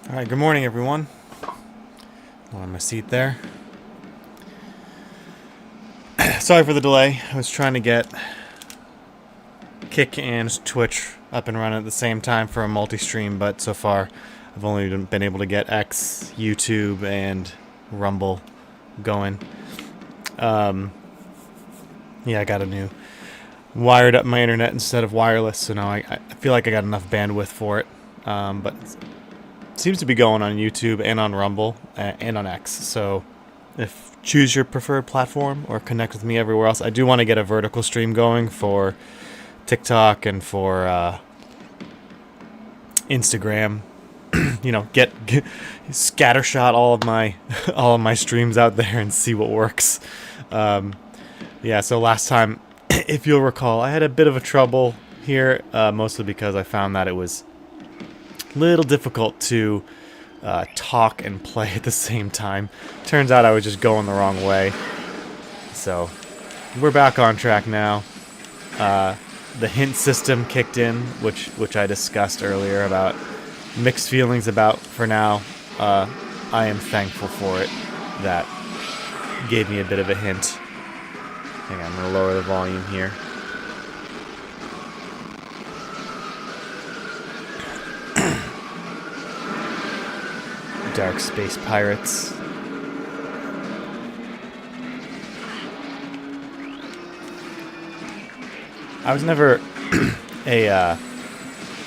Alright, good morning everyone. On my seat there. Sorry for the delay. I was trying to get Kick and Twitch up and running at the same time for a multi-stream, but so far I've only been able to get X, YouTube, and Rumble going. Yeah, I got a new wired up my internet instead of wireless, so now I feel like I got enough bandwidth for it. But it seems to be going on YouTube and on Rumble and on X, so if choose your preferred platform or connect with me everywhere else. I do want to get a vertical stream going for TikTok and for Instagram. You know, get scattershot all of my all of my streams out there and see what works. Yeah, so last time, if you'll recall, I had a bit of a trouble here, mostly because I found that it was a little difficult to talk and play at the same time. Turns out I was just going the wrong way. So, we're back on track now. The hint system kicked in, which I discussed earlier about mixed feelings about for now. I am thankful for it. That gave me a bit of a hint. Hang on, I'm going to lower the volume here. Dark Space Pirates. I was never I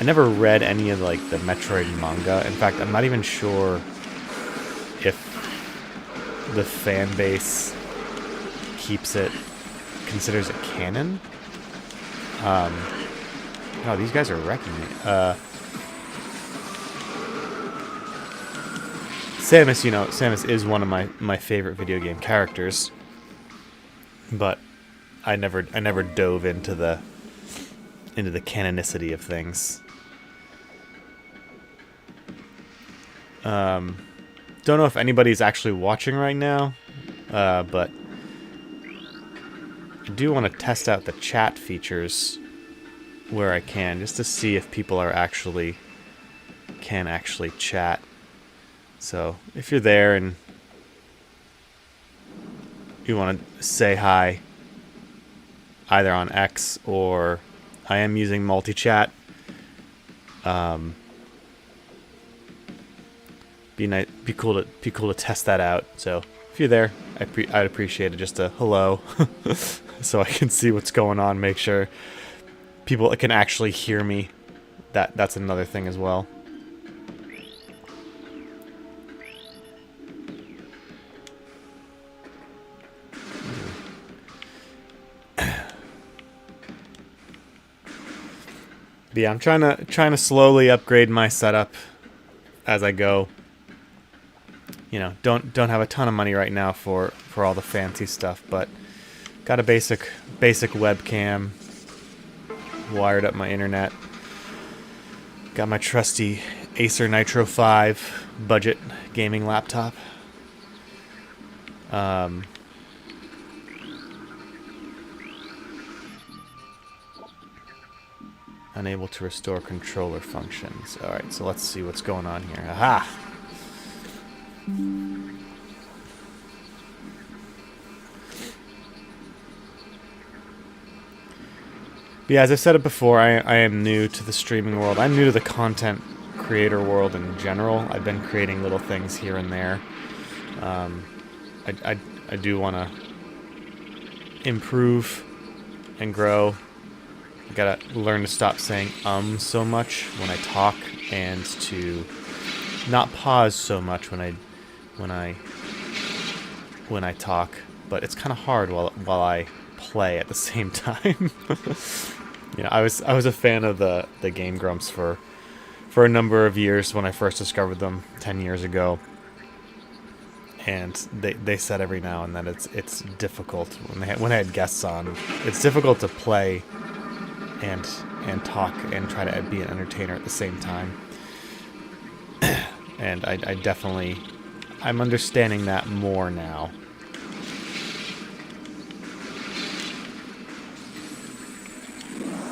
never read any of like the Metroid manga. In fact, I'm not even sure if the fan base considers it canon. Oh, these guys are wrecking me. Samus, you know, Samus is one of my favorite video game characters, but I never dove into the canonicity of things. Don't know if anybody's actually watching right now, but I do want to test out the chat features where I can, just to see if people are can actually chat. So if you're there and you want to say hi, either on X or I am using multi-chat, be cool to test that out. So if you're there, I'd appreciate it. Just a hello, so I can see what's going on. Make sure people can actually hear me. That's another thing as well. But yeah, I'm trying to slowly upgrade my setup as I go. You know, don't have a ton of money right now for all the fancy stuff, but got a basic webcam, wired up my internet. Got my trusty Acer Nitro 5 budget gaming laptop. Unable to restore controller functions. Alright, so let's see what's going on here. Aha! But yeah, as I've said it before, I am new to the streaming world. I'm new to the content creator world in general. I've been creating little things here and there. I do want to improve and grow. I gotta learn to stop saying so much when I talk, and to not pause so much when I talk. But it's kind of hard while I play at the same time. You know, I was a fan of the Game Grumps for a number of years when I first discovered them 10 years ago. And they said every now and then it's difficult when I had guests on. It's difficult to play and talk and try to be an entertainer at the same time. And I'm understanding that more now.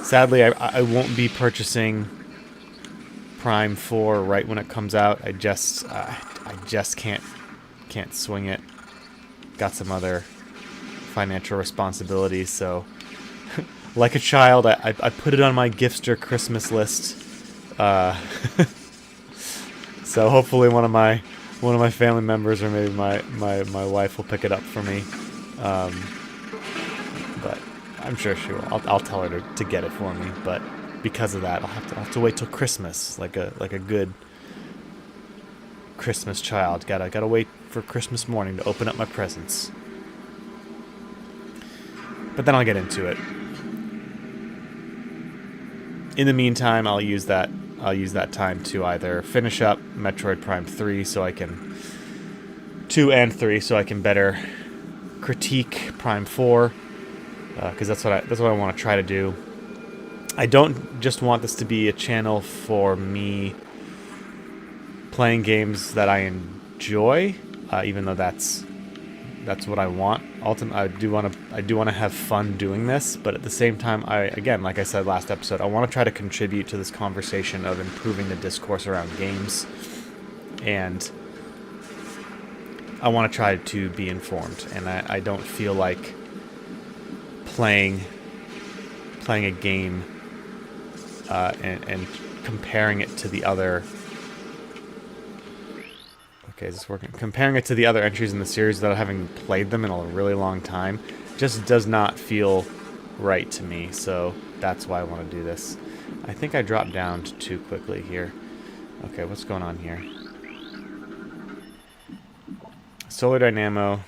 Sadly, I won't be purchasing Prime 4 right when it comes out. I just can't swing it. Got some other financial responsibilities, so like a child, I put it on my Giftster Christmas list. So hopefully one of my family members or maybe my wife will pick it up for me. But I'm sure she will. I'll tell her to get it for me. But because of that, I'll have to wait till Christmas, like a good Christmas child. Gotta wait for Christmas morning to open up my presents. But then I'll get into it. In the meantime, I'll use that time to either finish up Metroid Prime 3 so I can 2 and 3 so I can better critique Prime 4, because that's what I want to try to do. I don't just want this to be a channel for me playing games that I enjoy, even though that's what I want. Ultimately, I do want to have fun doing this, but at the same time, again, like I said last episode, I want to try to contribute to this conversation of improving the discourse around games, and I want to try to be informed. And I don't feel like playing a game and comparing it to the other. Okay, is this working? Comparing it to the other entries in the series without having played them in a really long time just does not feel right to me, so that's why I want to do this. I think I dropped down too quickly here. Okay, what's going on here? Solar Dynamo.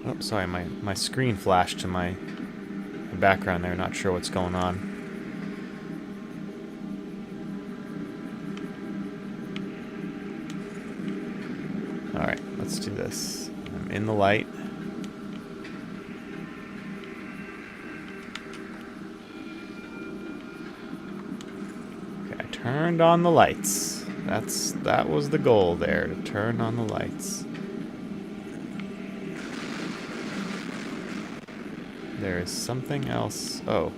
Oh, sorry, my screen flashed to my background there, not sure what's going on. Alright, let's do this. I'm in the light. Okay, I turned on the lights. That was the goal there, to turn on the lights. There is something else. Oh,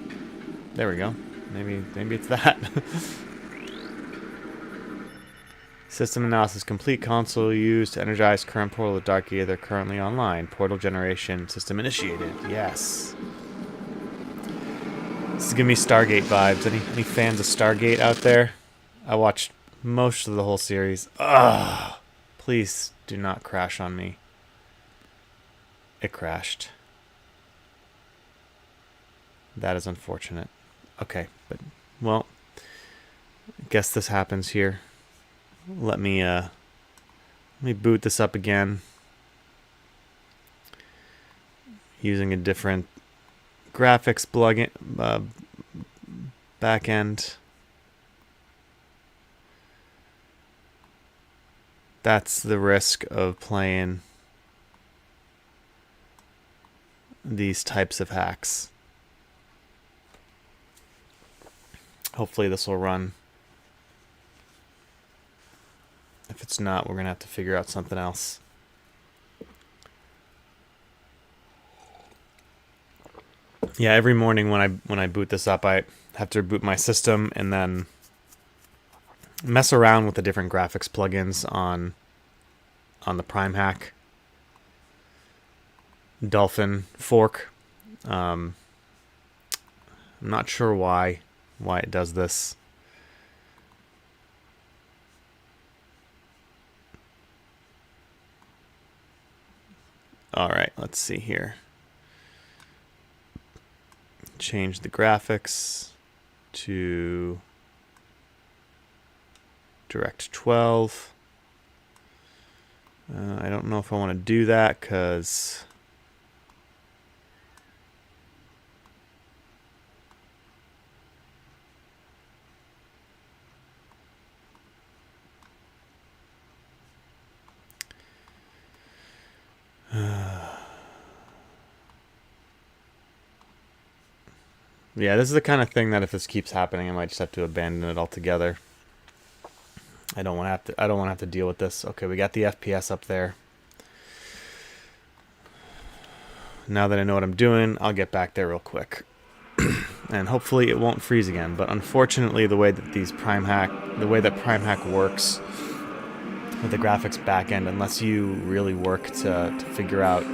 there we go. Maybe it's that. System analysis complete. Console used to energize current portal of Dark Aether currently online. Portal generation system initiated. Yes. This is giving me Stargate vibes. Any fans of Stargate out there? I watched most of the whole series. Ugh. Please do not crash on me. It crashed. That is unfortunate. Okay, but well, I guess this happens here. Let me boot this up again using a different graphics plugin backend. That's the risk of playing these types of hacks. Hopefully this will run. If it's not, we're gonna have to figure out something else. Yeah, every morning when I boot this up, I have to reboot my system and then mess around with the different graphics plugins on the Prime hack. Dolphin Fork. I'm not sure why it does this. Alright, let's see here. Change the graphics to Direct 12. I don't know if I want to do that because yeah, this is the kind of thing that if this keeps happening, I might just have to abandon it altogether. I don't want to have to deal with this. Okay, we got the FPS up there. Now that I know what I'm doing, I'll get back there real quick. and hopefully it won't freeze again. But unfortunately, the way that Prime Hack works with the graphics backend, unless you really work to figure out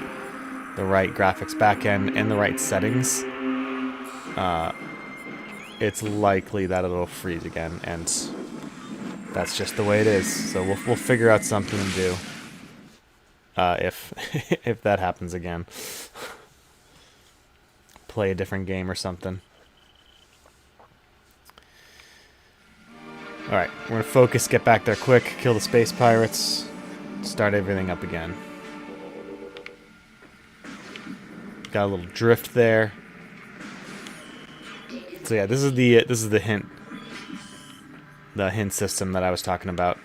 the right graphics backend and the right settings, it's likely that it'll freeze again, and that's just the way it is. So we'll figure out something to do if if that happens again. Play a different game or something. Alright, we're going to focus, get back there quick, kill the space pirates, start everything up again. Got a little drift there. So yeah, this is the hint system that I was talking about.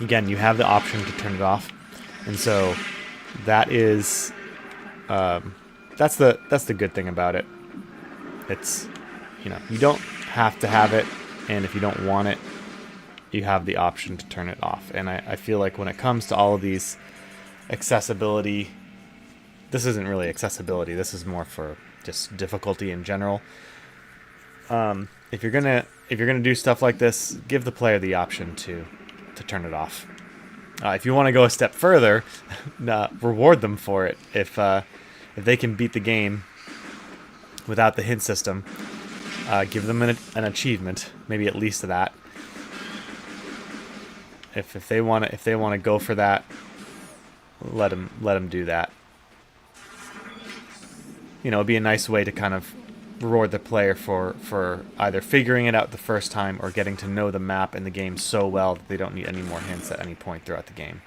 Again, you have the option to turn it off, and so that is that's the good thing about it. It's, you know, you don't have to have it, and if you don't want it, you have the option to turn it off. And I feel like when it comes to all of these accessibility, this isn't really accessibility. This is more for just difficulty in general. If you're gonna do stuff like this, give the player the option to turn it off. If you want to go a step further, reward them for it. If they can beat the game without the hint system, give them an achievement, maybe at least that. If they want to go for that, let them do that. You know, it'd be a nice way to kind of reward the player for either figuring it out the first time or getting to know the map and the game so well that they don't need any more hints at any point throughout the game.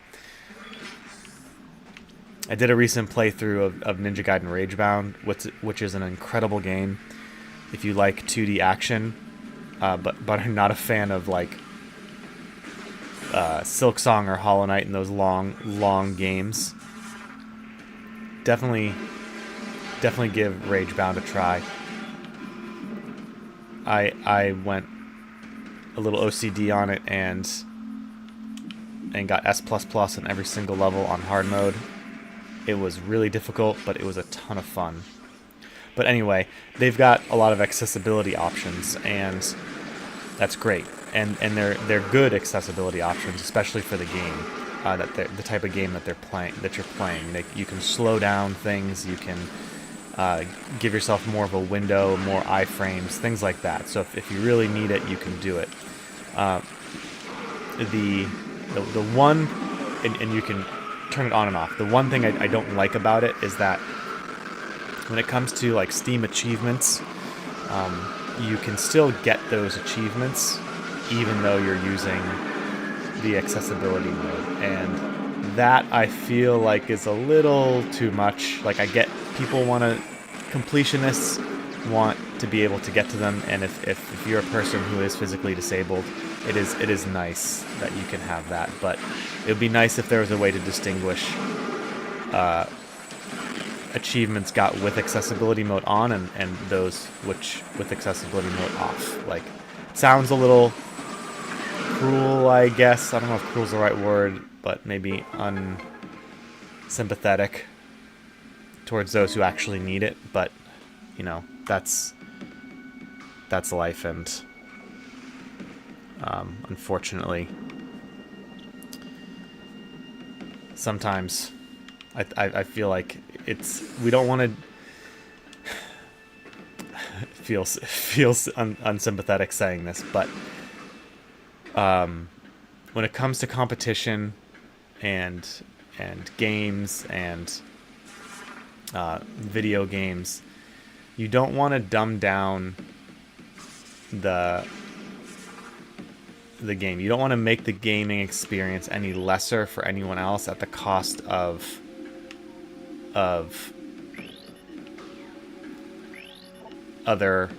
I did a recent playthrough of Ninja Gaiden Ragebound, which is an incredible game if you like 2D action, but are not a fan of like Silksong or Hollow Knight and those long games. Definitely give Ragebound a try. I went a little OCD on it and got S++ in every single level on hard mode. It was really difficult, but it was a ton of fun. But anyway, they've got a lot of accessibility options, and that's great. And they're good accessibility options, especially for the game, the type of game that you're playing. You can slow down things. You can give yourself more of a window, more iframes, things like that. So if you really need it, you can do it. The one, and you can turn it on and off. The one thing I don't like about it is that when it comes to like Steam achievements, you can still get those achievements even though you're using the accessibility mode, and that I feel like is a little too much. Like, I get completionists want to be able to get to them, and if you're a person who is physically disabled, it is nice that you can have that. But it would be nice if there was a way to distinguish achievements got with accessibility mode on and those which with accessibility mode off. Like, it sounds a little cruel, I guess. I don't know if cruel's the right word, but maybe unsympathetic towards those who actually need it. But, you know, that's life, and unfortunately, sometimes I feel like we don't want to feels unsympathetic saying this, but when it comes to competition and games and video games, you don't want to dumb down the game. You don't want to make the gaming experience any lesser for anyone else at the cost of other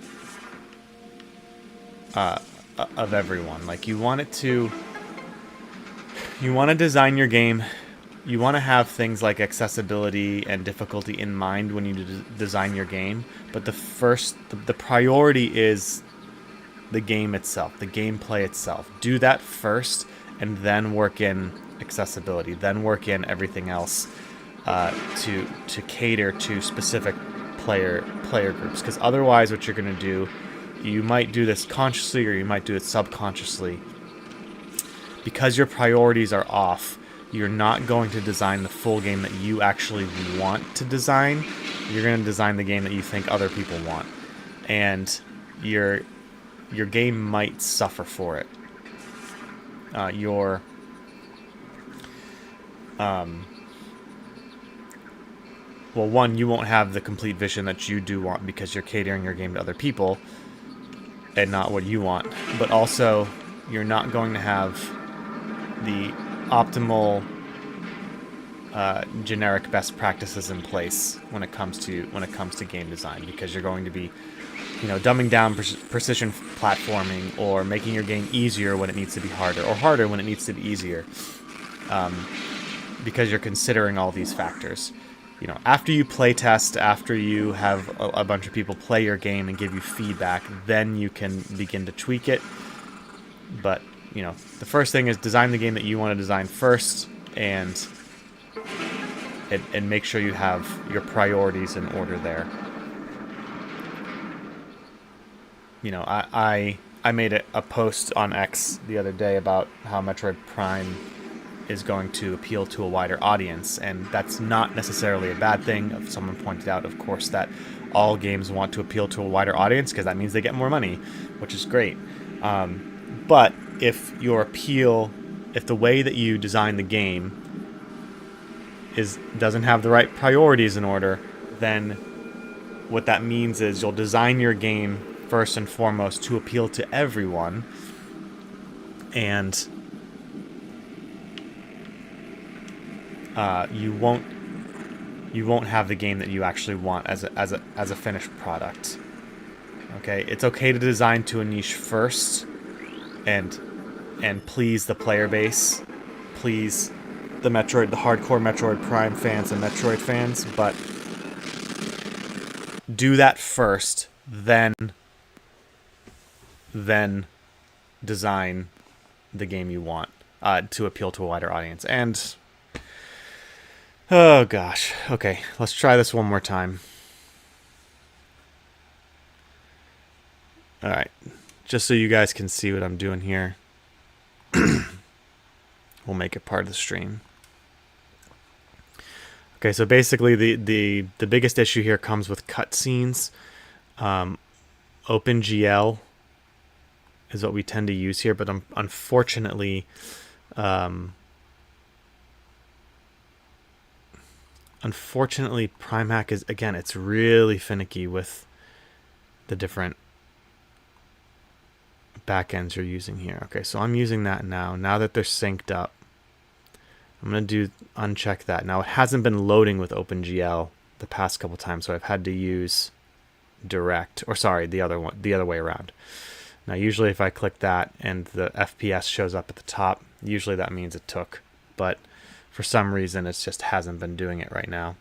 of everyone. Like, you want to design your game. You want to have things like accessibility and difficulty in mind when you design your game, but the priority is the game itself, the gameplay itself. Do that first, and then work in accessibility, then work in everything else to cater to specific player groups, because otherwise what you're going to do, you might do this consciously or you might do it subconsciously. Because your priorities are off, you're not going to design the full game that you actually want to design. You're going to design the game that you think other people want. And your game might suffer for it. Well, one, you won't have the complete vision that you do want because you're catering your game to other people and not what you want. But also, you're not going to have the optimal generic best practices in place when it comes to game design, because you're going to be, dumbing down precision platforming, or making your game easier when it needs to be harder, or harder when it needs to be easier, because you're considering all these factors. After you play test, after you have a bunch of people play your game and give you feedback, then you can begin to tweak it. But, the first thing is design the game that you want to design first, and make sure you have your priorities in order there. I made a post on X the other day about how Metroid Prime is going to appeal to a wider audience, and that's not necessarily a bad thing. Someone pointed out, of course, that all games want to appeal to a wider audience because that means they get more money, which is great. But if the way that you design the game doesn't have the right priorities in order, then what that means is you'll design your game first and foremost to appeal to everyone, and you won't have the game that you actually want as a finished product. Okay, it's okay to design to a niche first, and please the player base, please the hardcore Metroid Prime fans and Metroid fans, but do that first, then design the game you want to appeal to a wider audience. And oh gosh, okay, let's try this one more time. Alright, just so you guys can see what I'm doing here. We'll make it part of the stream. Okay, so basically the biggest issue here comes with cutscenes. OpenGL is what we tend to use here, but unfortunately, PrimeHack is, again, it's really finicky with the different backends you're using here. Okay, so I'm using that now. Now that they're synced up, I'm going to uncheck that. Now, it hasn't been loading with OpenGL the past couple times, so I've had to use direct, or sorry, the other way around. Now, usually if I click that and the FPS shows up at the top, usually that means it took, but for some reason it just hasn't been doing it right now.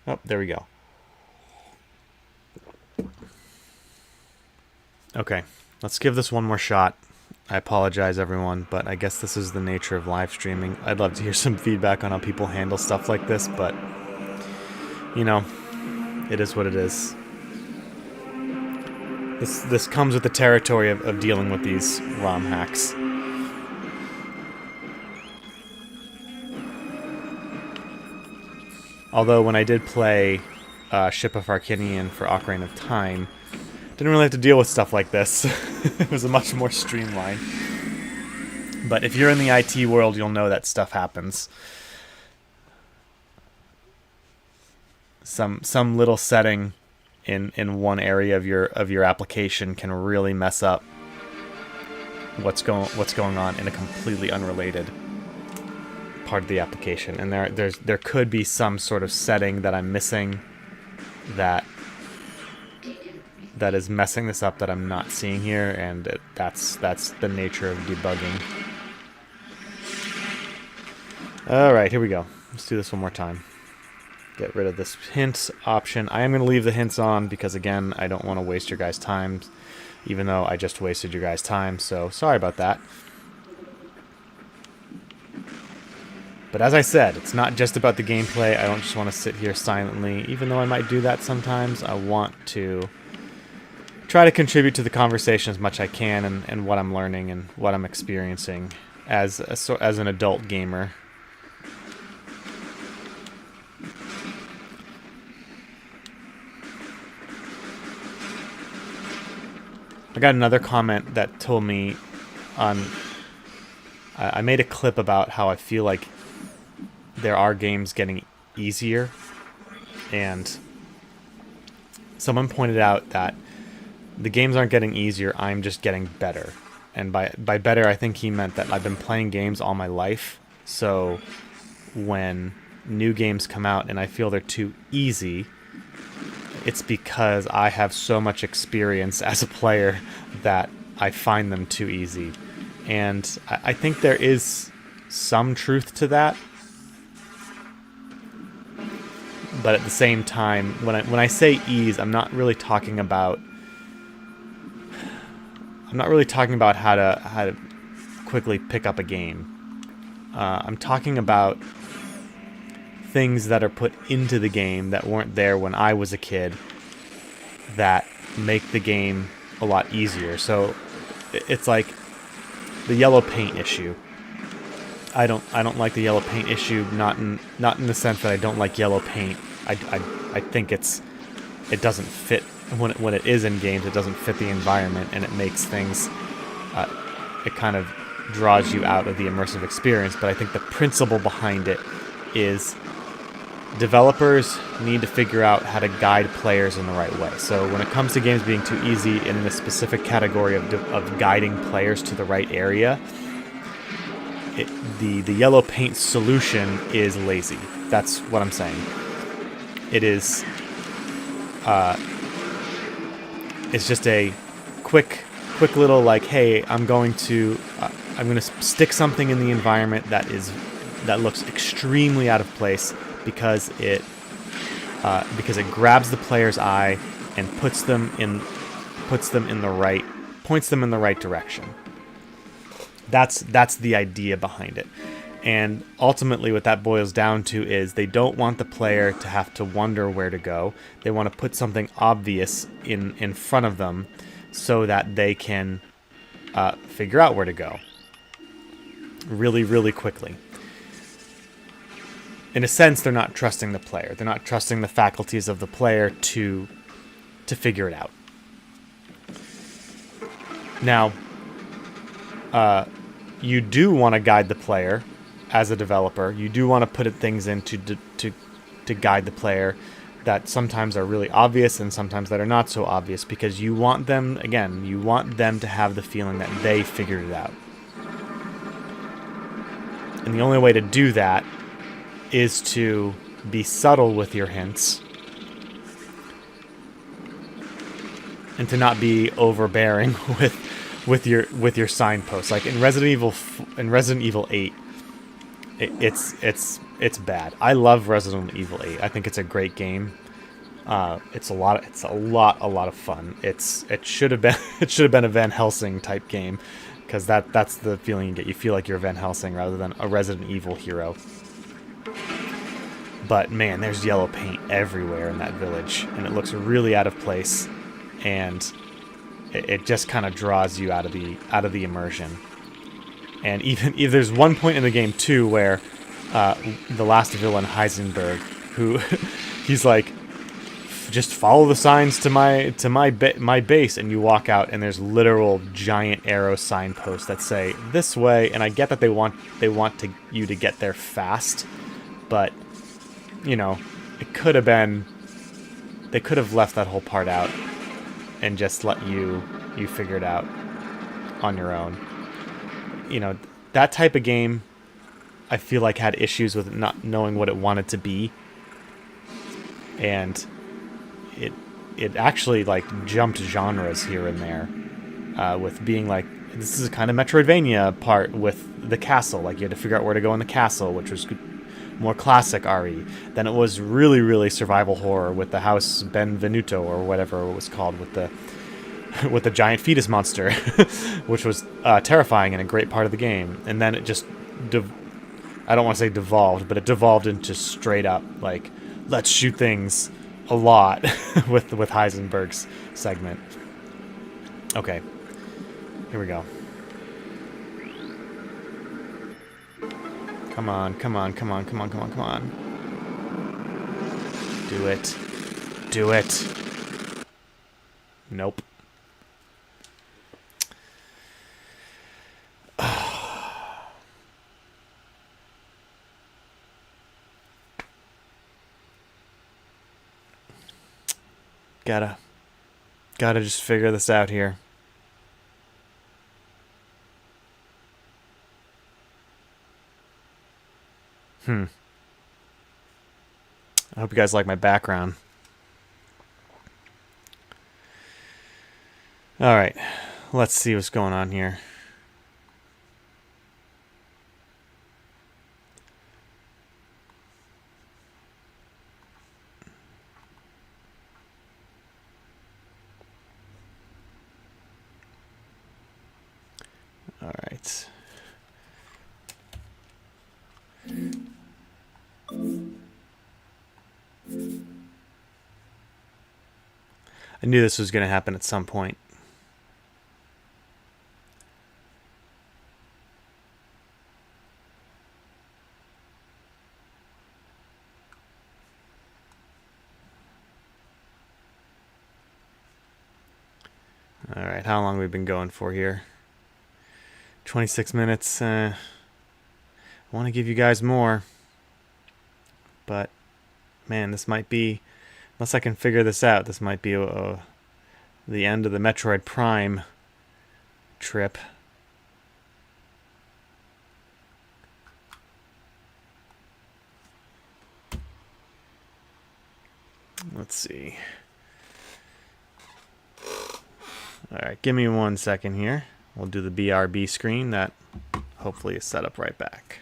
Oh, there we go. Okay, let's give this one more shot. I apologize, everyone, but I guess this is the nature of live streaming. I'd love to hear some feedback on how people handle stuff like this, but, it is what it is. This comes with the territory of dealing with these ROM hacks. Although when I did play Ship of Arcanian for Ocarina of Time, didn't really have to deal with stuff like this. It was a much more streamlined. But if you're in the IT world, you'll know that stuff happens. Some little setting in one area of your application can really mess up what's going on in a completely unrelated part of the application. And there could be some sort of setting that I'm missing that is messing this up that I'm not seeing here, and that's the nature of debugging. Alright, here we go. Let's do this one more time. Get rid of this hints option. I am going to leave the hints on because, again, I don't want to waste your guys' time, even though I just wasted your guys' time, so sorry about that. But as I said, it's not just about the gameplay. I don't just want to sit here silently, even though I might do that sometimes. I want to try to contribute to the conversation as much as I can, and what I'm learning and what I'm experiencing as an adult gamer. I got another comment that told me on... I made a clip about how I feel like there are games getting easier, and someone pointed out that the games aren't getting easier, I'm just getting better. And by better, I think he meant that I've been playing games all my life, so when new games come out and I feel they're too easy, it's because I have so much experience as a player that I find them too easy. And I think there is some truth to that. But at the same time, when I say ease, I'm not really talking about how to quickly pick up a game. I'm talking about things that are put into the game that weren't there when I was a kid that make the game a lot easier. So it's like the yellow paint issue. I don't like the yellow paint issue, not in the sense that I don't like yellow paint. I think it doesn't fit when it is in games. It doesn't fit the environment, and it makes things. It kind of draws you out of the immersive experience. But I think the principle behind it is developers need to figure out how to guide players in the right way. So when it comes to games being too easy, in the specific category of guiding players to the right area, the yellow paint solution is lazy. That's what I'm saying. It is. It's just a quick little like, hey, I'm going to stick something in the environment that looks extremely out of place because it grabs the player's eye and points them in the right direction. That's the idea behind it. And ultimately what that boils down to is they don't want the player to have to wonder where to go. They want to put something obvious in front of them so that they can figure out where to go really, really quickly. In a sense, they're not trusting the player. They're not trusting the faculties of the player to figure it out. Now, you do want to guide the player as a developer. You do want to put things in to guide the player that sometimes are really obvious and sometimes that are not so obvious, because you want them to have the feeling that they figured it out. And the only way to do that is to be subtle with your hints and to not be overbearing with your signposts. Like in Resident Evil 8, it's bad. I love Resident Evil 8. I think it's a great game. It's a lot of fun. It should have been a Van Helsing type game, because that's the feeling you get. You feel like you're Van Helsing rather than a Resident Evil hero. But man, there's yellow paint everywhere in that village, and it looks really out of place, and it just kind of draws you out of the immersion. And even if there's one point in the game too where the last villain, Heisenberg, who he's like, just follow the signs to my base, and you walk out and there's literal giant arrow signposts that say this way. And I get that they want you to get there fast, but you know, they could have left that whole part out and just let you figure it out on your own. You know, that type of game, I feel like, had issues with not knowing what it wanted to be, and it actually like jumped genres here and there, with being like, this is a kind of Metroidvania part with the castle, like you had to figure out where to go in the castle, which was more classic RE. Then it was really, really survival horror with the House Benvenuto or whatever it was called, with the giant fetus monster, which was terrifying and a great part of the game. And then it just I don't want to say devolved, but it devolved into straight up, like, let's shoot things a lot with Heisenberg's segment. Okay. Here we go. Come on, come on, come on, come on, come on, come on. Do it. Do it. Nope. Gotta just figure this out here. I hope you guys like my background. Alright, let's see what's going on here. Alright. I knew this was going to happen at some point. Alright, how long have we been going for here? 26 minutes. I want to give you guys more. But, man, this might be... Unless I can figure this out, this might be the end of the Metroid Prime trip. Let's see. Alright, give me 1 second here. We'll do the BRB screen. That hopefully is set up right back.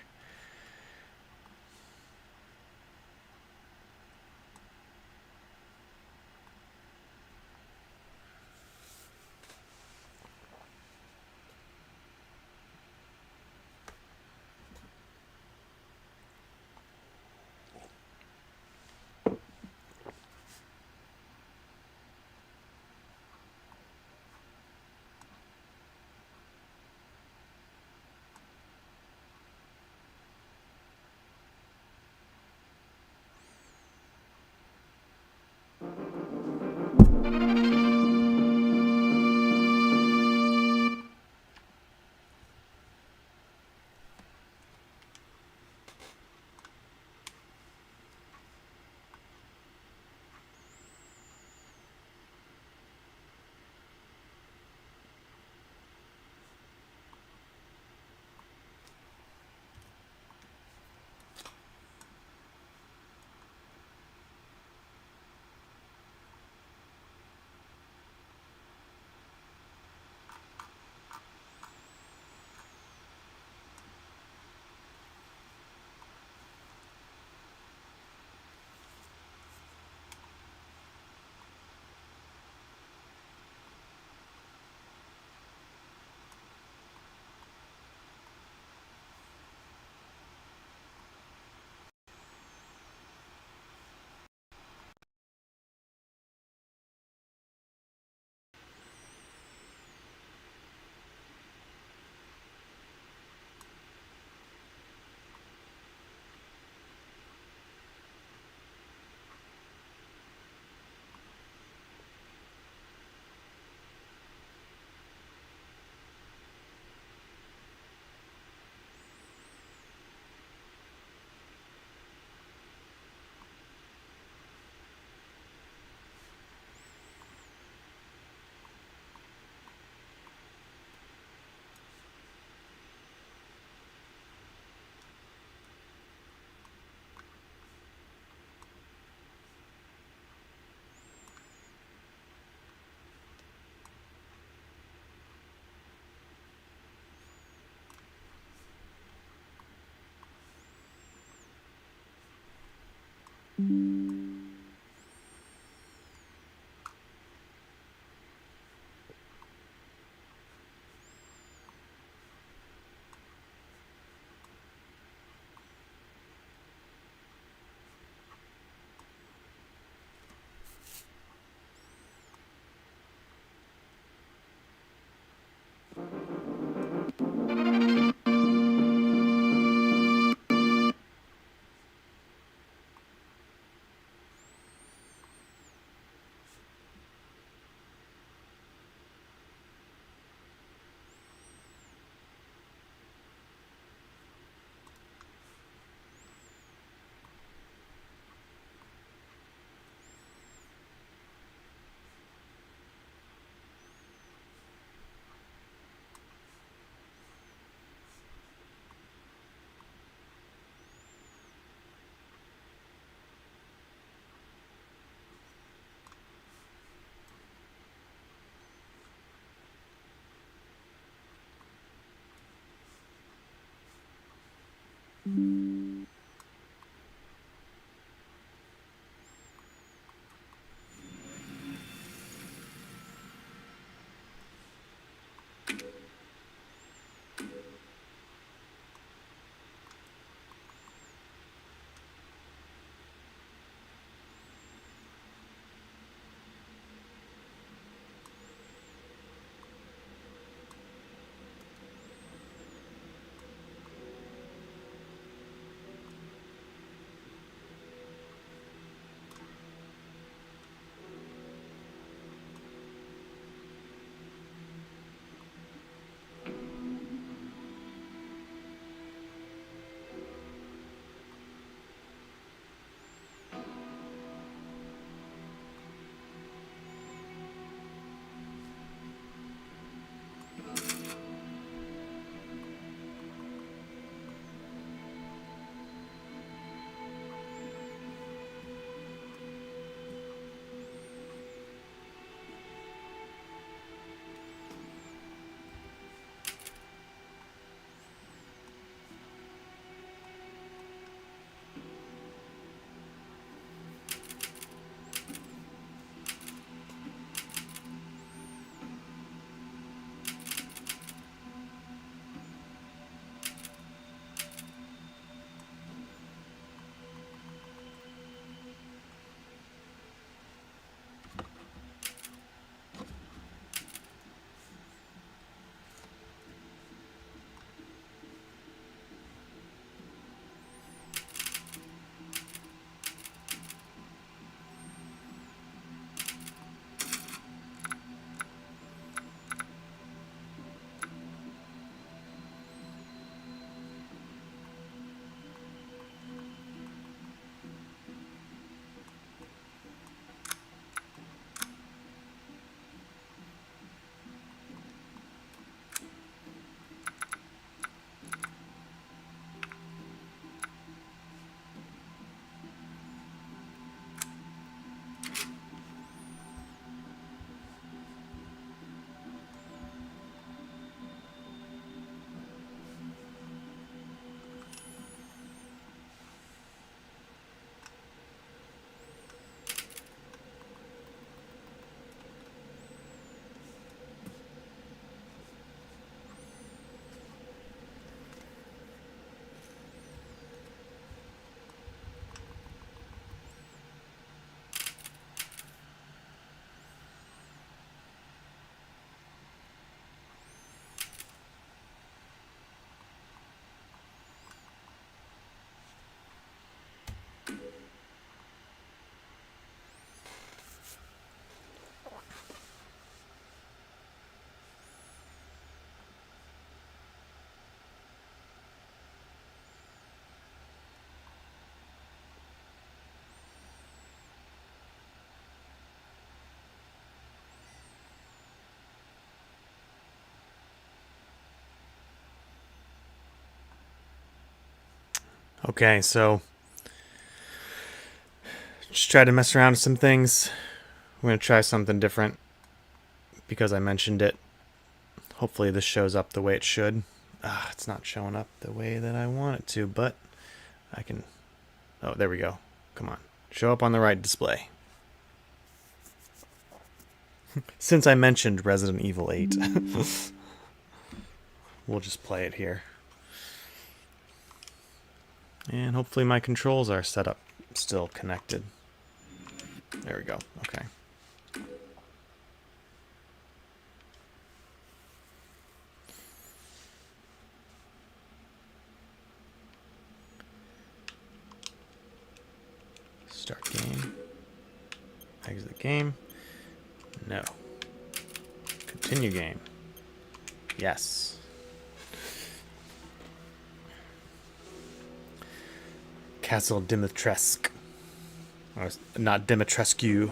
Okay, so just try to mess around with some things. We're going to try something different because I mentioned it. Hopefully this shows up the way it should. It's not showing up the way that I want it to, but I can... Oh, there we go. Come on. Show up on the right display. Since I mentioned Resident Evil 8, we'll just play it here. And hopefully my controls are set up, still connected. There we go. Okay. Start game. Exit game. No. Continue game. Yes. Castle Dimitrescu. Or not Dimitrescu.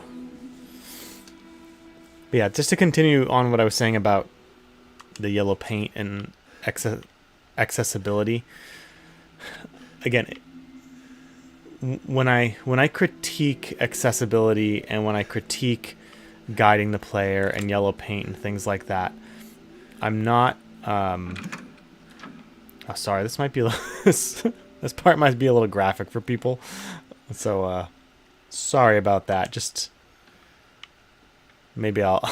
But yeah, just to continue on what I was saying about the yellow paint and accessibility. Again, when I critique accessibility and when I critique guiding the player and yellow paint and things like that, I'm not oh, sorry, this might be this part might be a little graphic for people, so sorry about that. Just maybe I'll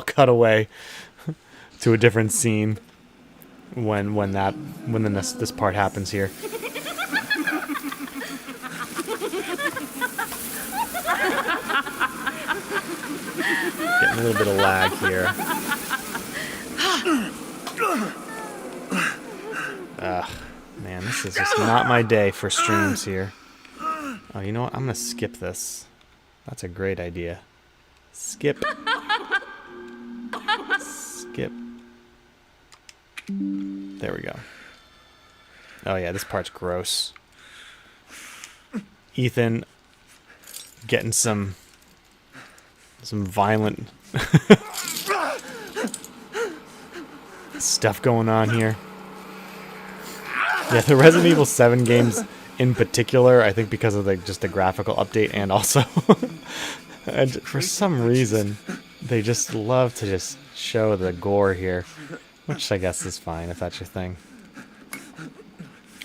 cut away to a different scene when this part happens here. Getting a little bit of lag here. Ugh, man, this is just not my day for streams here. Oh, you know what? I'm gonna skip this. That's a great idea. Skip. Skip. There we go. Oh yeah, this part's gross. Ethan getting some violent stuff going on here. Yeah, the Resident Evil 7 games in particular, I think because of just the graphical update and also and for some reason they just love to just show the gore here, which I guess is fine if that's your thing.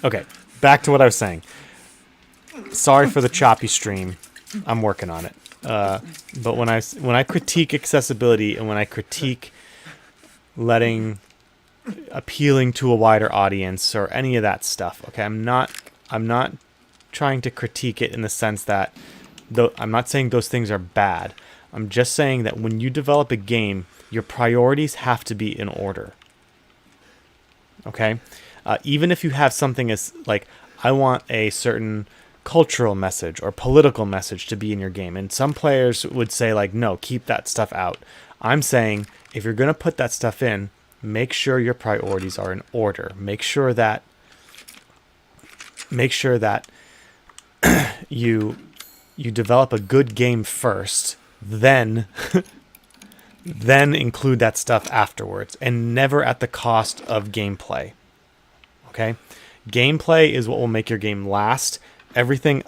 Okay, back to what I was saying. Sorry for the choppy stream. I'm working on it. But when I critique accessibility and when I critique appealing to a wider audience or any of that stuff, okay, I'm not trying to critique it in the sense that I'm not saying those things are bad. I'm just saying that when you develop a game, your priorities have to be in order. Okay? Even if you have something as like, I want a certain cultural message or political message to be in your game, and some players would say like, no, keep that stuff out. I'm saying if you're going to put that stuff in, make sure your priorities are in order. Make sure that you develop a good game first, then then include that stuff afterwards, and never at the cost of gameplay. Okay? Gameplay is what will make your game last. Everything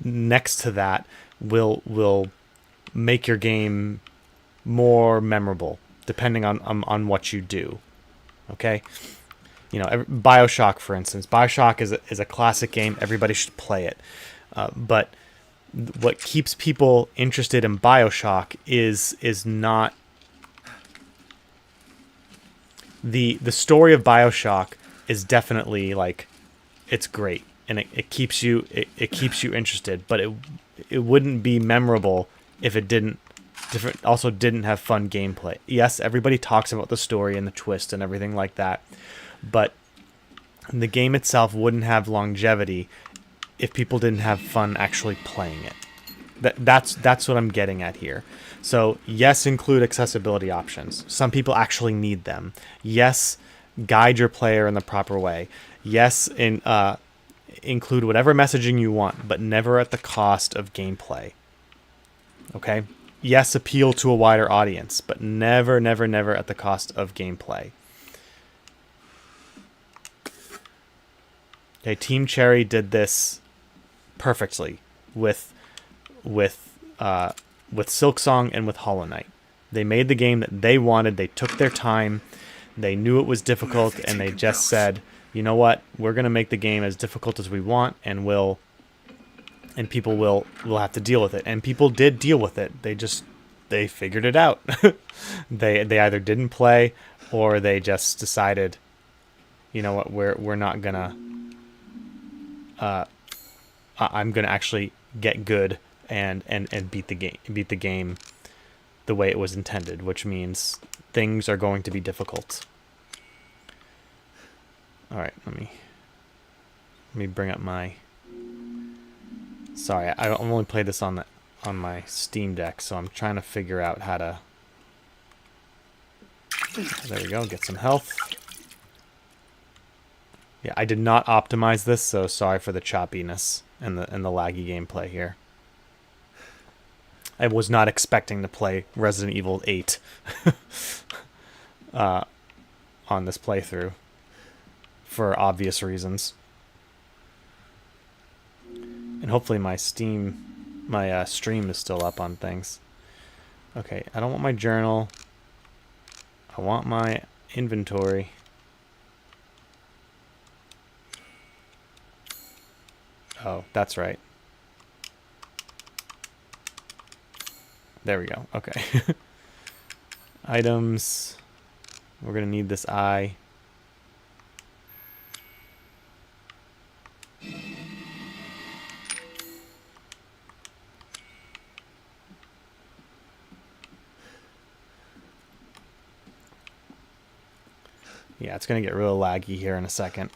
next to that will make your game more memorable, depending on what you do. Okay? You know, BioShock, for instance. BioShock is a classic game. Everybody should play it. But what keeps people interested in BioShock is not the story of BioShock is definitely like, it's great and it keeps you interested, but it wouldn't be memorable if it didn't have fun gameplay. Yes, everybody talks about the story and the twist and everything like that, but the game itself wouldn't have longevity if people didn't have fun actually playing it. That's what I'm getting at here. So yes, include accessibility options. Some people actually need them. Yes, guide your player in the proper way. Yes, include whatever messaging you want, but never at the cost of gameplay. Okay? Yes, appeal to a wider audience, but never, never, never at the cost of gameplay. Okay, Team Cherry did this perfectly with Silksong and with Hollow Knight. They made the game that they wanted. They took their time. They knew it was difficult, and they just said, "You know what? We're gonna make the game as difficult as we want, and people will have to deal with it." And people did deal with it. They figured it out. They either didn't play, or they just decided, you know what? We're not gonna. I'm gonna actually get good and beat the game the way it was intended, which means things are going to be difficult. All right, let me bring up my. Sorry, I only played this on my Steam Deck, so I'm trying to figure out how to. There we go. Get some health. Yeah, I did not optimize this, so sorry for the choppiness and the laggy gameplay here. I was not expecting to play Resident Evil 8 on this playthrough for obvious reasons. And hopefully my stream is still up on things. Okay, I don't want my journal. I want my inventory. Oh, that's right. There we go. Okay. Items. We're going to need this eye. Yeah, it's going to get real laggy here in a second.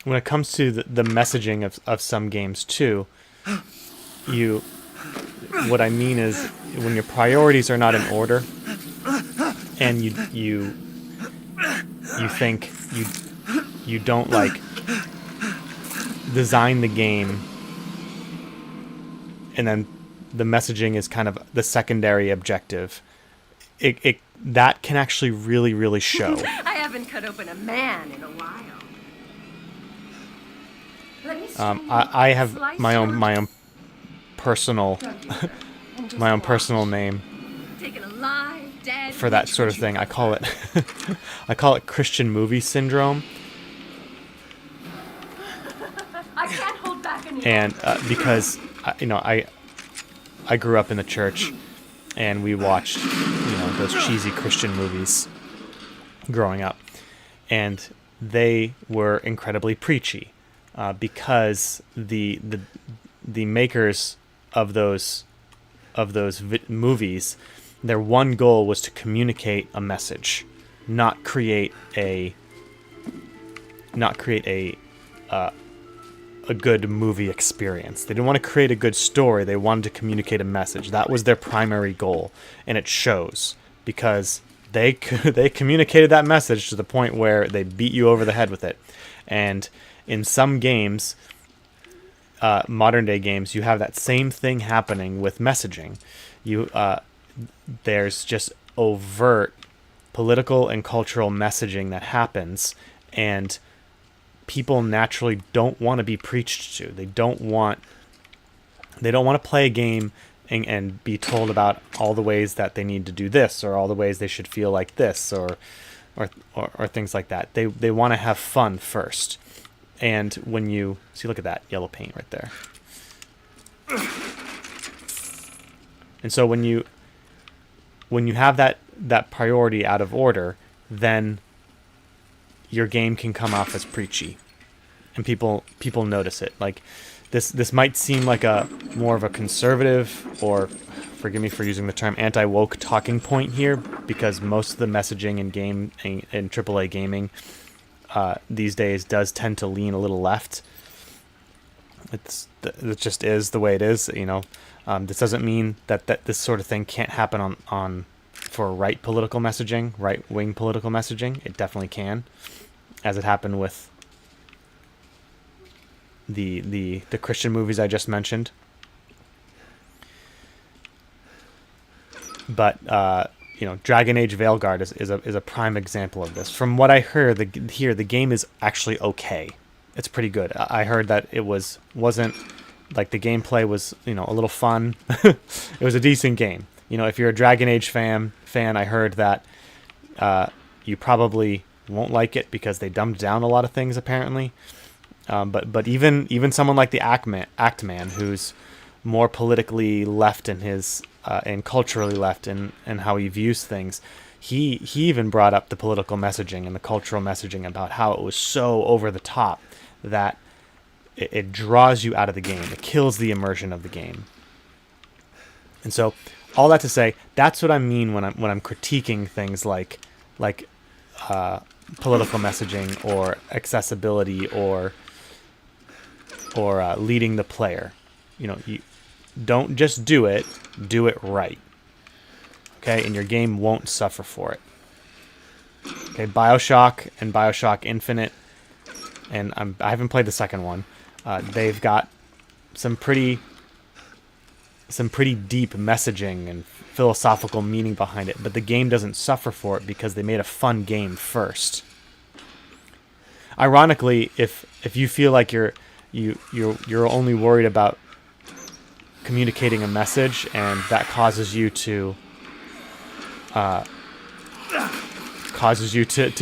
When it comes to the messaging of some games too, what I mean is when your priorities are not in order, and you think you don't like design the game, and then the messaging is kind of the secondary objective. It that can actually really show. I haven't cut open a man in a while. I have my own personal name for that sort of thing. I call it Christian movie syndrome. I can't hold back anymore. And because I grew up in the church, and we watched those cheesy Christian movies growing up, and they were incredibly preachy. Because the makers of those movies, their one goal was to communicate a message, not create a good movie experience. They didn't want to create a good story. They wanted to communicate a message. That was their primary goal, and it shows because they communicated that message to the point where they beat you over the head with it. And in some games, modern day games, you have that same thing happening with messaging. There's just overt political and cultural messaging that happens, and people naturally don't want to be preached to. They don't want to play a game and be told about all the ways that they need to do this, or all the ways they should feel like this, or things like that. They want to have fun first. And when you see, look at that yellow paint right there. And so when you have that priority out of order, then your game can come off as preachy, and people notice it. Like this might seem like a more of a conservative, or forgive me for using the term, anti-woke talking point here, because most of the messaging in game in AAA gaming these days does tend to lean a little left. It just is the way it is. This doesn't mean that this sort of thing can't happen on for right political messaging, right-wing political messaging. It definitely can, as it happened with the Christian movies I just mentioned. But Dragon Age Veilguard is a prime example of this. From what I heard, the game is actually okay. It's pretty good. I heard that it wasn't like the gameplay was a little fun. It was a decent game. If you're a Dragon Age fan, I heard that you probably won't like it because they dumbed down a lot of things apparently. But even someone like the Act Man, who's more politically left in his and culturally left in how he views things, he even brought up the political messaging and the cultural messaging about how it was so over the top that it draws you out of the game. It kills the immersion of the game. And so, all that to say, that's what I mean when I'm critiquing things like political messaging or accessibility or leading the player. You don't just do it right. Okay, and your game won't suffer for it. Okay, BioShock and BioShock Infinite, and I haven't played the second one. They've got some pretty deep messaging and philosophical meaning behind it, but the game doesn't suffer for it because they made a fun game first. Ironically, if you feel like you're only worried about communicating a message and that causes you to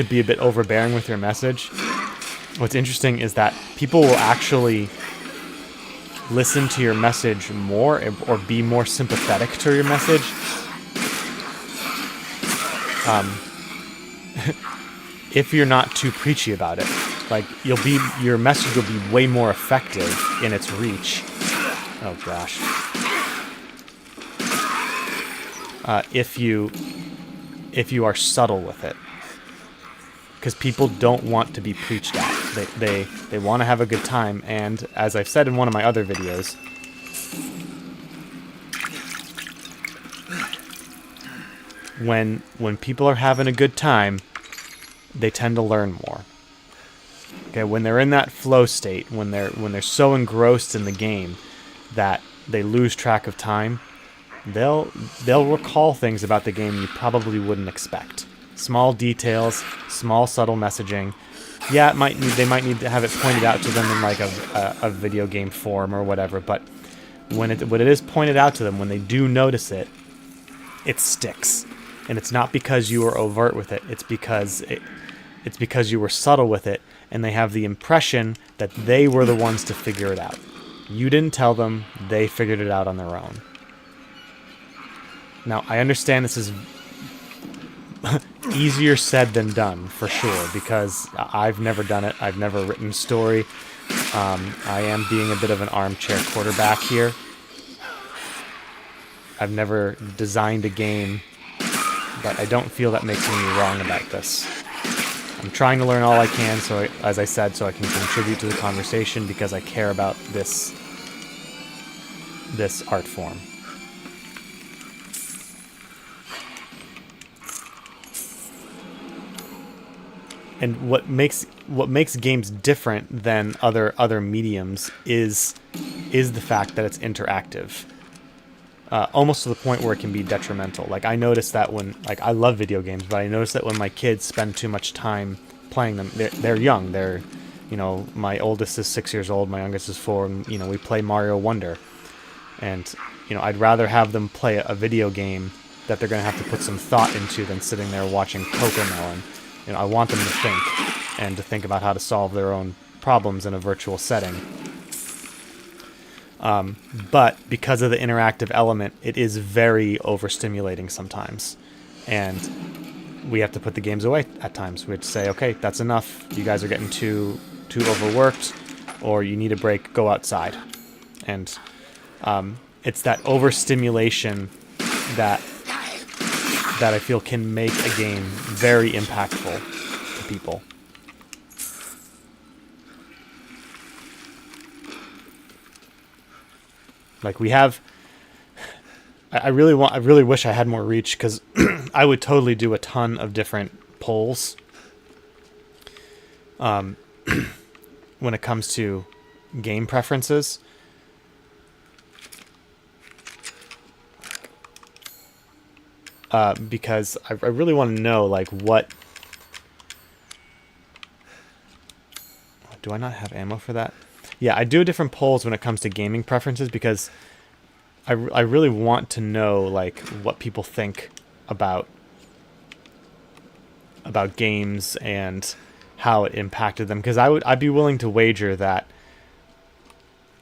be a bit overbearing with your message, what's interesting is that people will actually listen to your message more or be more sympathetic to your message if you're not too preachy about it. Like, your message will be way more effective in its reach. Oh gosh. If you are subtle with it, because people don't want to be preached at. They want to have a good time, and as I've said in one of my other videos, when people are having a good time, they tend to learn more. Okay, when they're in that flow state, when they're so engrossed in the game that they lose track of time, they'll recall things about the game you probably wouldn't expect. Small details, small subtle messaging. Yeah, they might need to have it pointed out to them in like a video game form or whatever, but when it is pointed out to them, when they do notice it, it sticks. And it's not because you were overt with it, it's because you were subtle with it, and they have the impression that they were the ones to figure it out. You didn't tell them, they figured it out on their own. Now, I understand this is easier said than done, for sure, because I've never done it. I've never written a story. I am being a bit of an armchair quarterback here. I've never designed a game, but I don't feel that makes me wrong about this. I'm trying to learn all I can, so as I said, so I can contribute to the conversation because I care about this art form. And what makes games different than other mediums is the fact that it's interactive. Almost to the point where it can be detrimental. Like, I notice that I love video games, but I notice that when my kids spend too much time playing them, they're young. They're, my oldest is 6 years old, my youngest is 4, and, we play Mario Wonder. And, I'd rather have them play a video game that they're going to have to put some thought into than sitting there watching Cocomelon. I want them to think, and to think about how to solve their own problems in a virtual setting. But because of the interactive element, it is very overstimulating sometimes. And we have to put the games away at times. We have to say, okay, that's enough. You guys are getting too overworked, or you need a break, go outside. And it's that overstimulation that I feel can make a game very impactful to people. Like, we have, I really wish I had more reach, because I would totally do a ton of different polls when it comes to game preferences. Because I really want to know, like, what... Do I not have ammo for that? Yeah, I do different polls when it comes to gaming preferences because I really want to know, like, what people think about games and how it impacted them. Because I'd be willing to wager that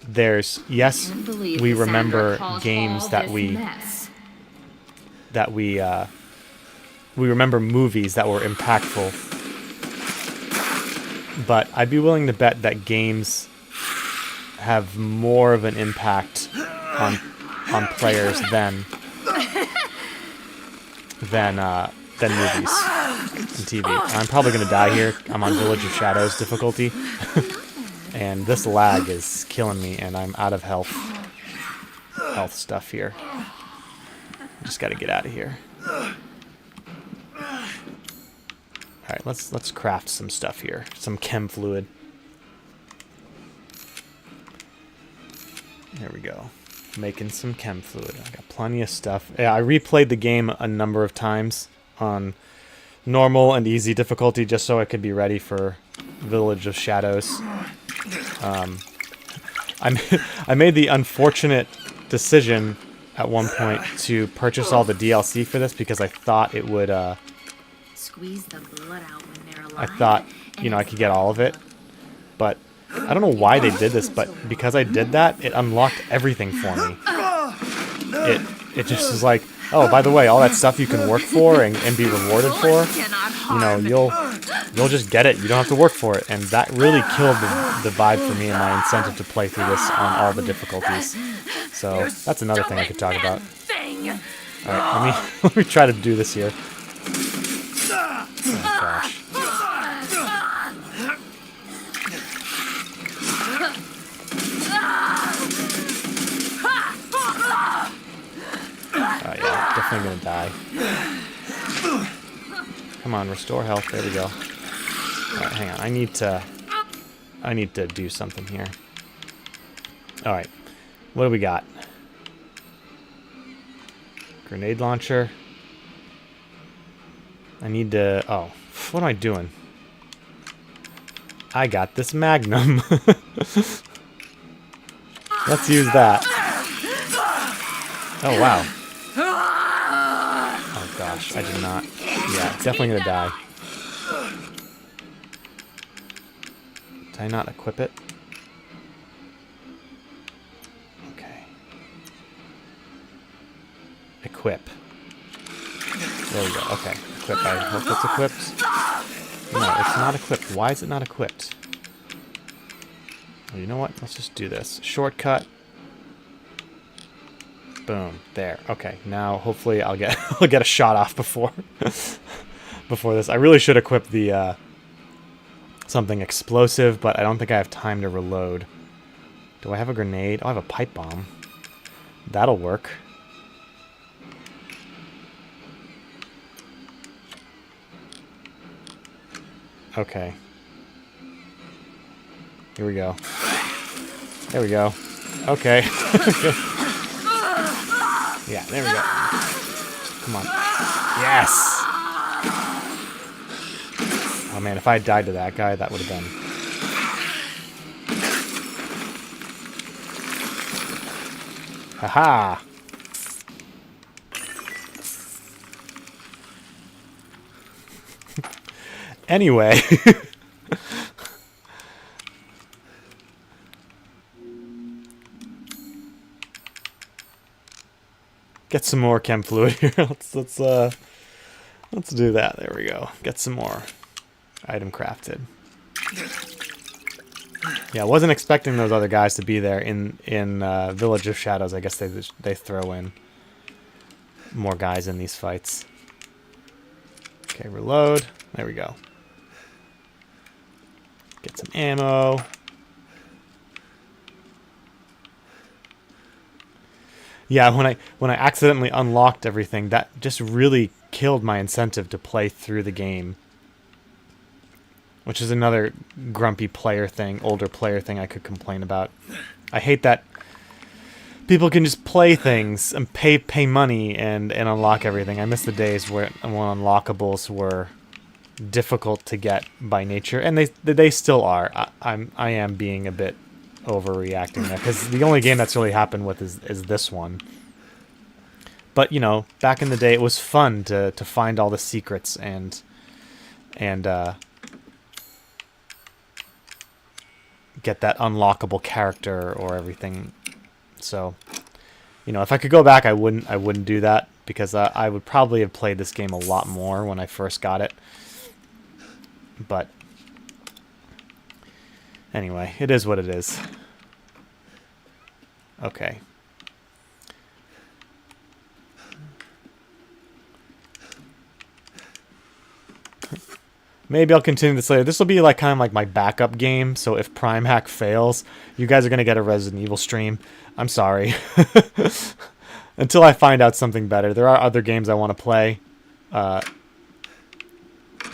there's... Yes, we remember games that we remember movies that were impactful. But I'd be willing to bet that games have more of an impact on players than movies and TV. I'm probably gonna die here. I'm on Village of Shadows difficulty, and this lag is killing me, and I'm out of health stuff here. Just gotta get out of here. Alright, let's craft some stuff here. Some chem fluid. There we go. Making some chem fluid. I got plenty of stuff. Yeah, I replayed the game a number of times on normal and easy difficulty just so I could be ready for Village of Shadows. I made the unfortunate decision at one point to purchase all the DLC for this because I thought it would... Squeeze the blood out when they're alive. I thought, you know, I could get all of it, but I don't know why they did this, but because I did that, it unlocked everything for me. It just was like, oh, by the way, all that stuff you can work for and be rewarded for, you know, you'll just get it. You don't have to work for it, and that really killed the vibe for me and my incentive to play through this on all the difficulties. So that's another thing I could talk about. All right, let me try to do this here. Oh gosh. Oh yeah, definitely gonna die. Come on, restore health. There we go. Alright, hang on. I need to do something here. Alright. What do we got? Grenade launcher. I need to... Oh, what am I doing? I got this Magnum. Let's use that. Oh, wow. Oh, gosh. I did not... Yeah, definitely gonna die. Did I not equip it? Okay. Equip. There we go. Okay. Equip. I hope it's equipped. No, it's not equipped. Why is it not equipped? Well, you know what? Let's just do this. Shortcut. Boom. There. Okay. Now, hopefully, I'll get I'll get a shot off before before this. I really should equip the something explosive, but I don't think I have time to reload. Do I have a grenade? Oh, I have a pipe bomb. That'll work. Okay. Here we go. There we go. Okay. Yeah, there we go. Come on. Yes! Oh man, if I had died to that guy, that would have been... Haha! Anyway. Get some more chem fluid here. Let's do that. There we go. Get some more. Item crafted. Yeah, I wasn't expecting those other guys to be there in Village of Shadows. I guess they throw in more guys in these fights. Okay, reload. There we go. Get some ammo. Yeah, when I accidentally unlocked everything, that just really killed my incentive to play through the game. Which is another grumpy player thing, older player thing I could complain about. I hate that people can just play things and pay money and unlock everything. I miss the days when unlockables were difficult to get by nature, and they still are. I am being a bit overreacting there, because the only game that's really happened with is this one. But you know, back in the day, it was fun to find all the secrets and get that unlockable character or everything. So, you know, if I could go back, I wouldn't do that, because I would probably have played this game a lot more when I first got it. But anyway, it is what it is. Okay. Maybe I'll continue this later. This will be like kind of like my backup game, so if Prime Hack fails, you guys are going to get a Resident Evil stream. I'm sorry. Until I find out something better. There are other games I want to play.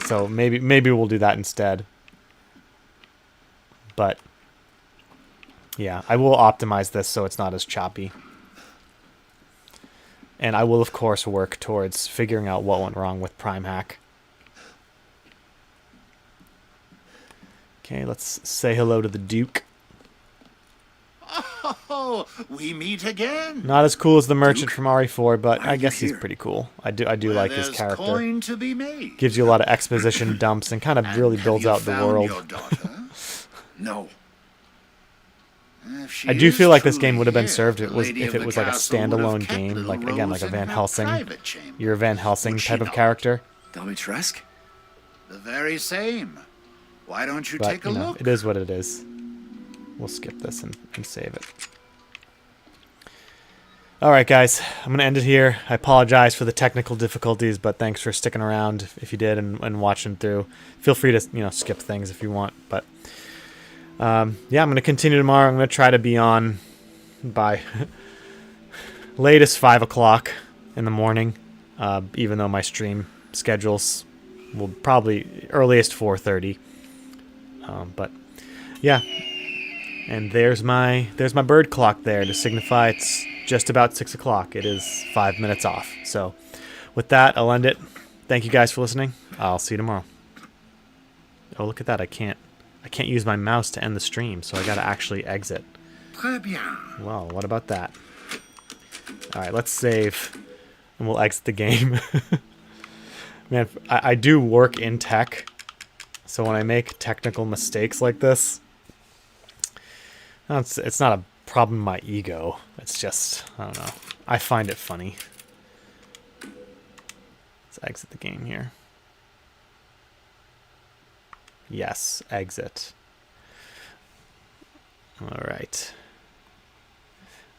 So maybe we'll do that instead. But yeah, I will optimize this so it's not as choppy. And I will, of course, work towards figuring out what went wrong with Prime Hack. Okay, let's say hello to the Duke. Oh, we meet again. Not as cool as the merchant Duke, from RE4, but why are I you guess he's here? pretty cool. I do Well, like his there's character. coin to be made. Gives you a lot of exposition dumps and kind of And really have builds you out the found world. Your daughter? No. If she I do is feel like this truly game would have been here, served the if lady it of the was like a castle would have standalone kept game, little like again, like a Rose Van in her Helsing. private chamber. You're a Van Helsing Would she type of know? character, Dimitrescu? The very same. Why don't you but take a you know, look? it is what it is. We'll skip this and save it. Alright guys, I'm going to end it here. I apologize for the technical difficulties, but thanks for sticking around if you did and watching through. Feel free to, you know, skip things if you want, but yeah, I'm going to continue tomorrow. I'm going to try to be on by latest 5 o'clock in the morning, even though my stream schedules will probably earliest 4:30. But yeah, and there's my bird clock there to signify it's just about 6 o'clock. It is 5 minutes off. So with that, I'll end it. Thank you guys for listening. I'll see you tomorrow. Oh, look at that. I can't use my mouse to end the stream, so I gotta actually exit. Très bien. Well, what about that? Alright, let's save, and we'll exit the game. Man, I do work in tech, so when I make technical mistakes like this, it's not a problem in my ego. It's just, I don't know. I find it funny. Let's exit the game here. Yes, exit. Alright.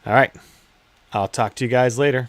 Alright. I'll talk to you guys later.